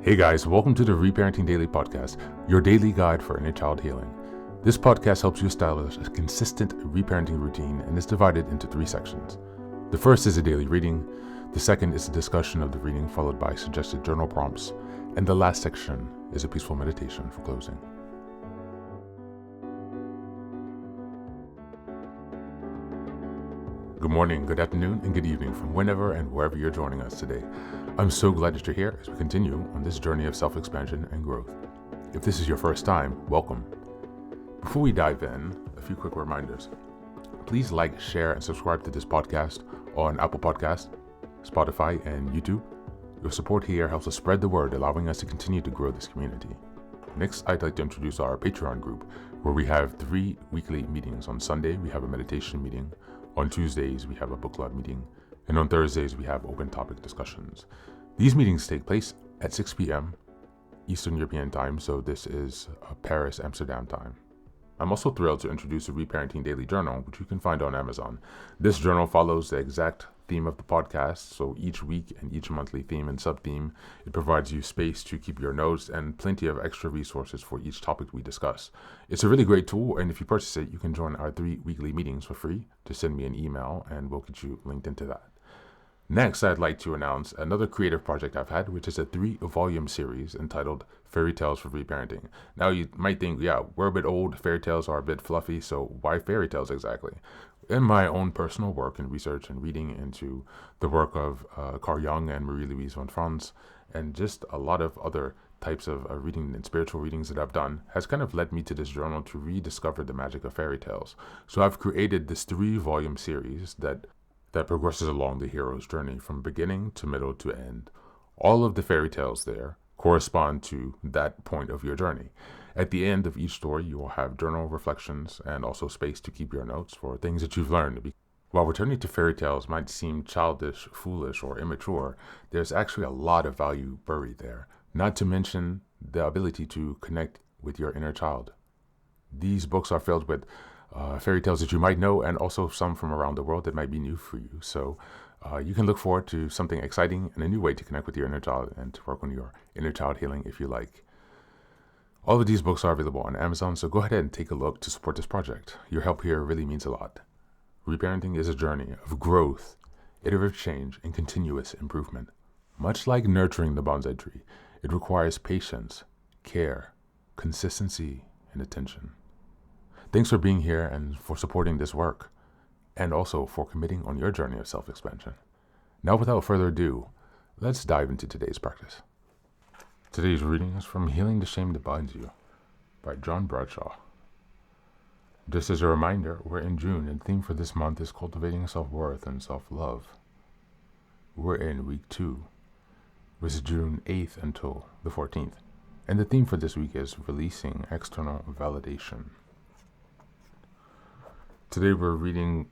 Hey guys, welcome to the Reparenting Daily podcast, your daily guide for inner child healing. This podcast helps you establish a consistent reparenting routine and is divided into 3 sections. The first is a daily reading, the second is a discussion of the reading followed by suggested journal prompts, and the last section is a peaceful meditation for closing. Good morning, good afternoon, and good evening from whenever and wherever you're joining us today. I'm so glad that you're here as we continue on this journey of self-expansion and growth. If this is your first time, welcome. Before we dive in, a few quick reminders. Please like, share, and subscribe to this podcast on Apple Podcasts, Spotify, and YouTube. Your support here helps us spread the word, allowing us to continue to grow this community. Next, I'd like to introduce our Patreon group, where we have 3 weekly meetings. On Sunday, we have a meditation meeting. On Tuesdays, we have a book club meeting. And on Thursdays, we have open topic discussions. These meetings take place at 6 p.m. Eastern European time, so this is Paris, Amsterdam time. I'm also thrilled to introduce the Reparenting Daily Journal, which you can find on Amazon. This journal follows the exact theme of the podcast, so each week and each monthly theme and sub-theme, it provides you space to keep your notes and plenty of extra resources for each topic we discuss. It's a really great tool, and if you purchase it, you can join our 3 weekly meetings for free. Just send me an email and we'll get you linked into that. Next, I'd like to announce another creative project I've had, which is a 3-volume series entitled Fairy Tales for Reparenting. Now, you might think, yeah, we're a bit old, fairy tales are a bit fluffy, so why fairy tales exactly? In my own personal work and research and reading into the work of Carl Jung and Marie-Louise von Franz, and just a lot of other types of reading and spiritual readings that I've done, has kind of led me to this journal to rediscover the magic of fairy tales. So I've created this 3-volume series that progresses along the hero's journey from beginning to middle to end. All of the fairy tales there correspond to that point of your journey. At the end of each story, you will have journal reflections and also space to keep your notes for things that you've learned. While returning to fairy tales might seem childish, foolish, or immature, there's actually a lot of value buried there, not to mention the ability to connect with your inner child. These books are filled with fairy tales that you might know, and also some from around the world that might be new for you. So you can look forward to something exciting and a new way to connect with your inner child and to work on your inner child healing if you like. All of these books are available on Amazon, so go ahead and take a look to support this project. Your help here really means a lot. Reparenting is a journey of growth, iterative change, and continuous improvement. Much like nurturing the bonsai tree, it requires patience, care, consistency, and attention. Thanks for being here and for supporting this work, and also for committing on your journey of self-expansion. Now, without further ado, let's dive into today's practice. Today's reading is from Healing the Shame That Binds You by Bradshaw. Just as a reminder, we're in June, and the theme for this month is cultivating self-worth and self-love. We're in week 2, which is June 8th until the 14th, and the theme for this week is releasing external validation. Today we're reading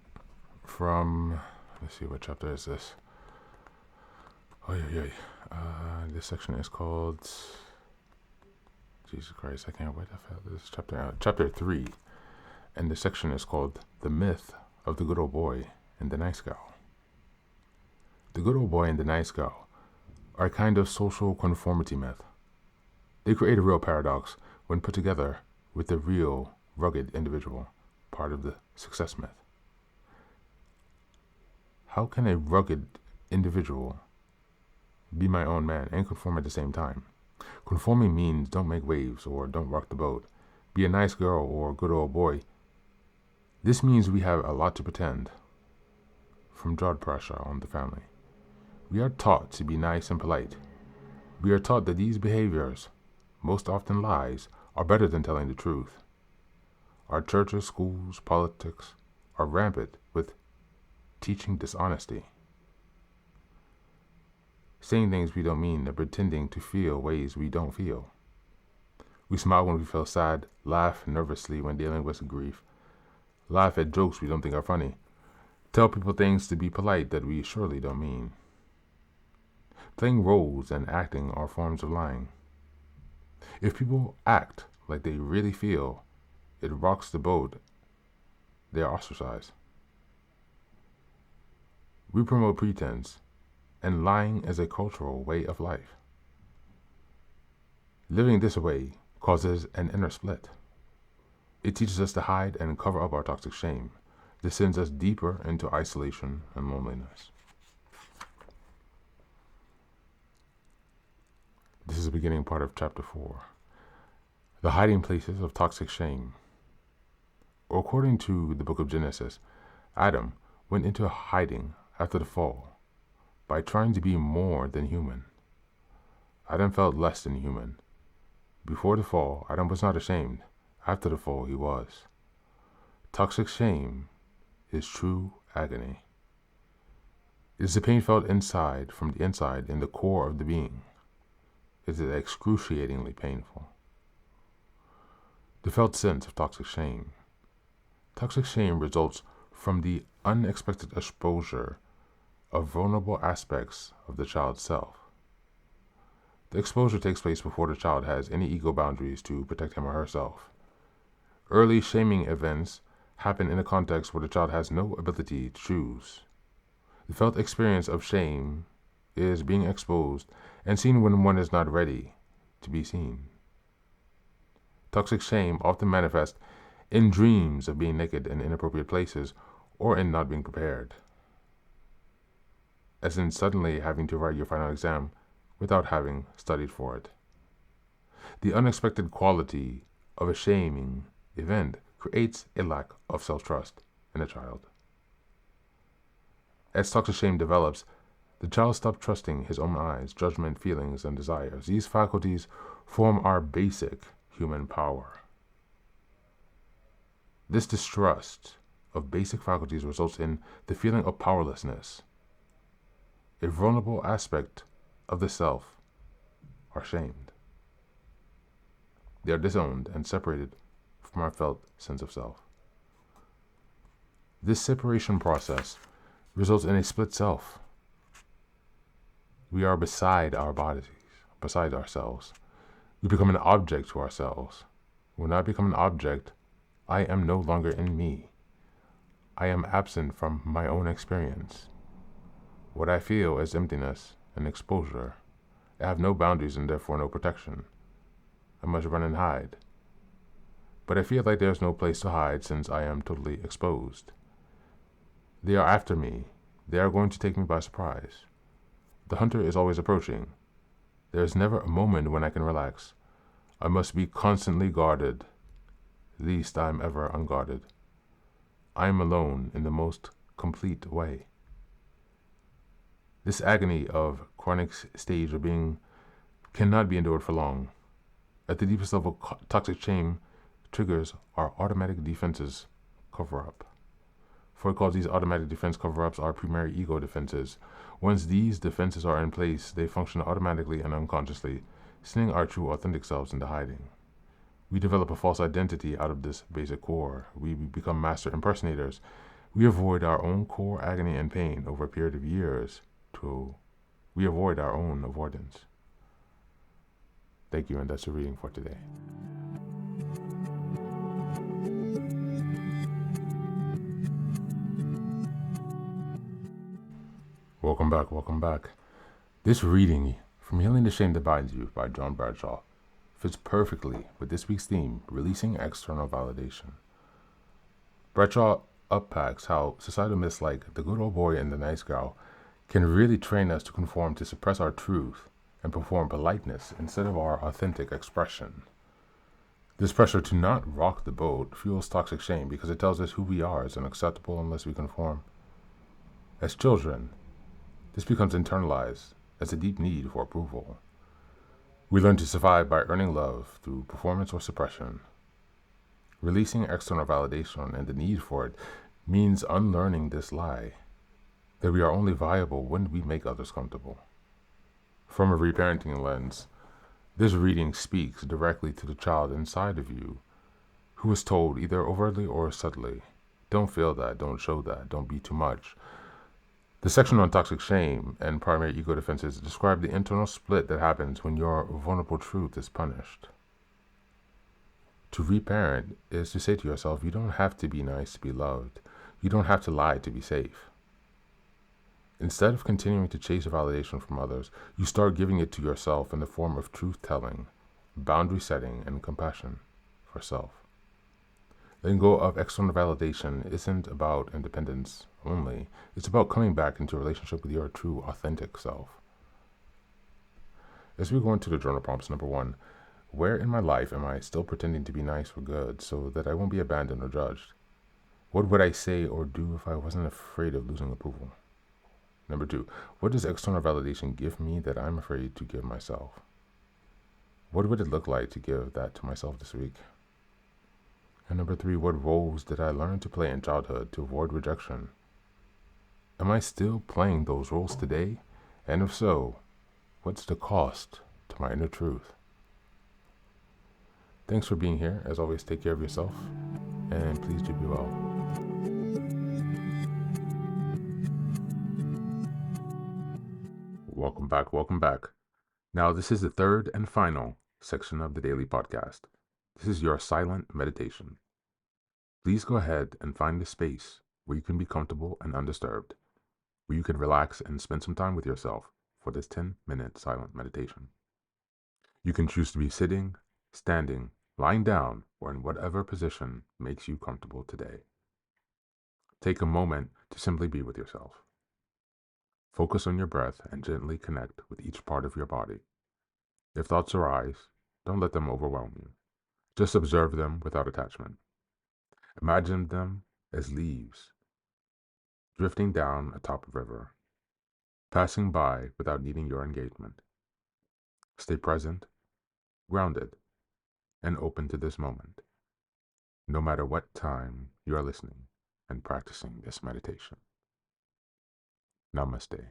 from, let's see, what chapter is this? This section is called, Jesus Christ, I can't wait to find this chapter 3, and the section is called The Myth of the Good Old Boy and the Nice Gal. The good old boy and the nice gal are a kind of social conformity myth. They create a real paradox when put together with the real, rugged individual, part of the success myth. How can a rugged individual be my own man and conform at the same time? Conforming means don't make waves or don't rock the boat. Be a nice girl or good old boy. This means we have a lot to pretend. From Bradshaw on the Family. We are taught to be nice and polite. We are taught that these behaviors, most often lies, are better than telling the truth. Our churches, schools, politics are rampant with teaching dishonesty. Saying things we don't mean and pretending to feel ways we don't feel. We smile when we feel sad, laugh nervously when dealing with grief, laugh at jokes we don't think are funny, tell people things to be polite that we surely don't mean. Playing roles and acting are forms of lying. If people act like they really feel, it rocks the boat, they are ostracized. We promote pretense and lying as a cultural way of life. Living this way causes an inner split. It teaches us to hide and cover up our toxic shame. This sends us deeper into isolation and loneliness. This is the beginning part of chapter 4. The hiding places of toxic shame. According to the book of Genesis, Adam went into hiding after the fall by trying to be more than human. Adam felt less than human. Before the fall, Adam was not ashamed. After the fall, he was. Toxic shame is true agony. It is the pain felt inside, from the inside, in the core of the being. It is excruciatingly painful. The felt sense of toxic shame. Toxic shame results from the unexpected exposure of vulnerable aspects of the child's self. The exposure takes place before the child has any ego boundaries to protect him or herself. Early shaming events happen in a context where the child has no ability to choose. The felt experience of shame is being exposed and seen when one is not ready to be seen. Toxic shame often manifests in dreams of being naked in inappropriate places or in not being prepared, as in suddenly having to write your final exam without having studied for it. The unexpected quality of a shaming event creates a lack of self-trust in a child. As toxic shame develops, the child stops trusting his own eyes, judgment, feelings, and desires. These faculties form our basic human power. This distrust of basic faculties results in the feeling of powerlessness. A vulnerable aspect of the self are shamed. They are disowned and separated from our felt sense of self. This separation process results in a split self. We are beside our bodies, beside ourselves. We become an object to ourselves. When I become an object, I am no longer in me. I am absent from my own experience. What I feel is emptiness and exposure. I have no boundaries and therefore no protection. I must run and hide. But I feel like there's no place to hide since I am totally exposed. They are after me. They are going to take me by surprise. The hunter is always approaching. There is never a moment when I can relax. I must be constantly guarded, lest I am ever unguarded. I am alone in the most complete way. This agony of chronic stage of being cannot be endured for long. At the deepest level, toxic shame triggers our automatic defenses cover-up. Freud calls these automatic defense cover-ups our primary ego defenses. Once these defenses are in place, they function automatically and unconsciously, sending our true authentic selves into hiding. We develop a false identity out of this basic core. We become master impersonators. We avoid our own core agony and pain over a period of years. We avoid our own avoidance. Thank you, and that's the reading for today. Welcome back. This reading from Healing the Shame That Binds You by John Bradshaw fits perfectly with this week's theme, releasing external validation. Bradshaw unpacks how societal myths like the good old boy and the nice gal can really train us to conform to suppress our truth and perform politeness instead of our authentic expression. This pressure to not rock the boat fuels toxic shame because it tells us who we are is unacceptable unless we conform. As children, this becomes internalized as a deep need for approval. We learn to survive by earning love through performance or suppression. Releasing external validation and the need for it means unlearning this lie that we are only viable when we make others comfortable. From a reparenting lens, this reading speaks directly to the child inside of you who is told either overtly or subtly, don't feel that, don't show that, don't be too much. The section on toxic shame and primary ego defenses describe the internal split that happens when your vulnerable truth is punished. To reparent is to say to yourself, you don't have to be nice to be loved. You don't have to lie to be safe. Instead of continuing to chase validation from others, you start giving it to yourself in the form of truth-telling, boundary setting, and compassion for self. Letting go of external validation isn't about independence only, it's about coming back into a relationship with your true, authentic self. As we go into the journal prompts, number 1, where in my life am I still pretending to be nice or good so that I won't be abandoned or judged? What would I say or do if I wasn't afraid of losing approval? Number 2, what does external validation give me that I'm afraid to give myself? What would it look like to give that to myself this week? And number 3, what roles did I learn to play in childhood to avoid rejection? Am I still playing those roles today? And if so, what's the cost to my inner truth? Thanks for being here. As always, take care of yourself, and please do be well. Welcome back, welcome back. Now, this is the third and final section of the daily podcast. This is your silent meditation. Please go ahead and find a space where you can be comfortable and undisturbed, where you can relax and spend some time with yourself for this 10-minute silent meditation. You can choose to be sitting, standing, lying down, or in whatever position makes you comfortable today. Take a moment to simply be with yourself. Focus on your breath and gently connect with each part of your body. If thoughts arise, don't let them overwhelm you. Just observe them without attachment. Imagine them as leaves drifting down atop a river, passing by without needing your engagement. Stay present, grounded, and open to this moment, no matter what time you are listening and practicing this meditation. Namaste.